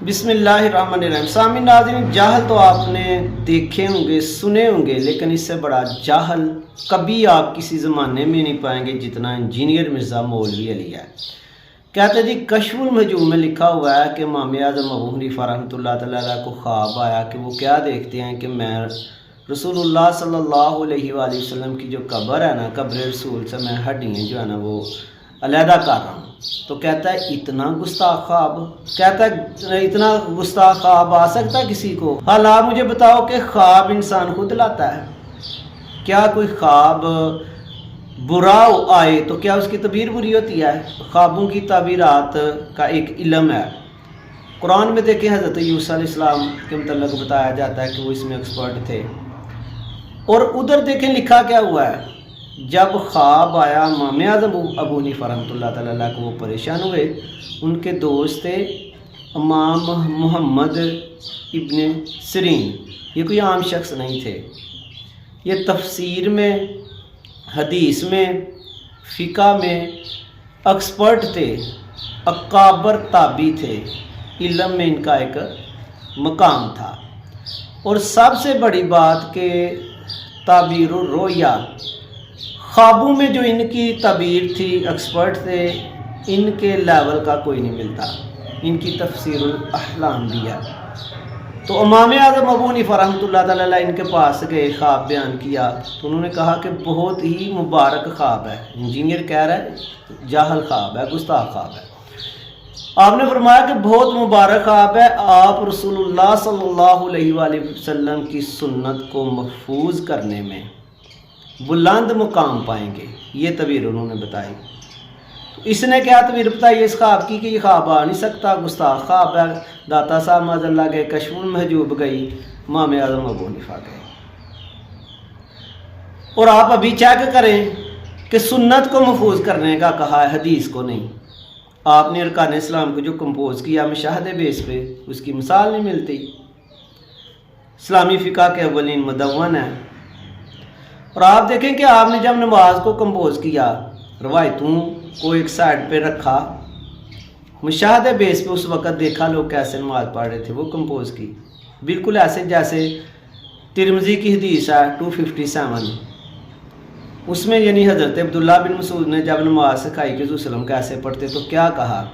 بسم اللہ الرحمن الرحیم۔ سامعین ناظرین، جاہل تو آپ نے دیکھے ہوں گے، سنے ہوں گے، لیکن اس سے بڑا جاہل کبھی آپ کسی زمانے میں نہیں پائیں گے جتنا انجینئر مرزا مولوی علی ہے۔ کہتے جی کشف المحجوب میں لکھا ہوا ہے کہ امام اعظم ابو حنیفہ رحمۃ اللہ تعالی علیہ کو خواب آیا کہ وہ کیا دیکھتے ہیں کہ میں رسول اللہ صلی اللہ علیہ وآلہ وسلم کی جو قبر ہے نا، قبر رسول سے میں ہڈیاں جو ہے نا وہ علیحدہ کر رہا ہوں۔ تو کہتا ہے اتنا گستاخ خواب، کہتا ہے اتنا گستاخ خواب آ سکتا ہے کسی کو؟ حال آپ مجھے بتاؤ کہ خواب انسان خود لاتا ہے؟ کیا کوئی خواب برا آئے تو کیا اس کی تعبیر بری ہوتی ہے؟ خوابوں کی تعبیرات کا ایک علم ہے۔ قرآن میں دیکھیں حضرت یوسف علیہ السلام کے متعلق بتایا جاتا ہے کہ وہ اس میں ایکسپرٹ تھے، اور ادھر دیکھیں لکھا کیا ہوا ہے، جب خواب آیا امام اعظم ابو حنیفہ رحمۃ اللہ تعالی علیہ کو وہ پریشان ہوئے۔ ان کے دوست تھے امام محمد ابن سیرین، یہ کوئی عام شخص نہیں تھے، یہ تفسیر میں، حدیث میں، فقہ میں ایکسپرٹ تھے، اکابر تابعی تھے، علم میں ان کا ایک مقام تھا۔ اور سب سے بڑی بات کہ تعبیر الرؤیا، خوابوں میں جو ان کی تعبیر تھی، ایکسپرٹ تھے، ان کے لیول کا کوئی نہیں ملتا، ان کی تفسیر الاحلام بھی ہے۔ تو امام اعظم ابو حنیفہ رحمۃ اللہ تعالی علیہ ان کے پاس گئے، خواب بیان کیا تو انہوں نے کہا کہ بہت ہی مبارک خواب ہے۔ انجینئر کہہ رہا ہے جاہل خواب ہے، گستاخ خواب ہے۔ آپ نے فرمایا کہ بہت مبارک خواب ہے، آپ رسول اللہ صلی اللہ علیہ وآلہ وسلم کی سنت کو محفوظ کرنے میں بلند مقام پائیں گے، یہ تعبیر انہوں نے بتائی۔ تو اس نے کیا تعبیر بتائی اس خواب کی کہ یہ خواب آ نہیں سکتا، گستاخ خواب ہے۔ داتا صاحب معاذ اللہ گئے، کشف المحجوب گئی، امام اعظم ابو حنیفہ گئے۔ اور آپ ابھی چیک کریں کہ سنت کو محفوظ کرنے کا کہا ہے، حدیث کو نہیں۔ آپ نے ارکان اسلام کو جو کمپوز کیا مشاہدے بیس پہ، اس کی مثال نہیں ملتی۔ اسلامی فقہ کے اولین مدون ہے۔ اور آپ دیکھیں کہ آپ نے جب نماز کو کمپوز کیا، روایتوں کو ایک سائڈ پہ رکھا، مشاہدے بیس پہ اس وقت دیکھا لوگ کیسے نماز پڑھ رہے تھے، وہ کمپوز کی بالکل ایسے جیسے ترمذی کی حدیث ہے 257، اس میں یعنی حضرت عبداللہ بن مسعود نے جب نماز سکھائی کہ حضور صلی اللہ علیہ وسلم کیسے پڑھتے تو کیا کہا؟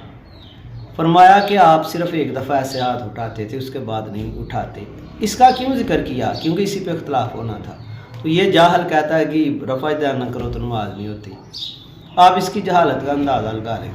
فرمایا کہ آپ صرف ایک دفعہ ایسے ہاتھ اٹھاتے تھے، اس کے بعد نہیں اٹھاتے۔ اس کا کیوں ذکر کیا؟ کیونکہ اسی پہ اختلاف ہونا تھا۔ تو یہ جاہل کہتا ہے کہ رفع دین نہ کرو تو نماز نہیں ہوتی۔ آپ اس کی جہالت کا اندازہ لگا لیں۔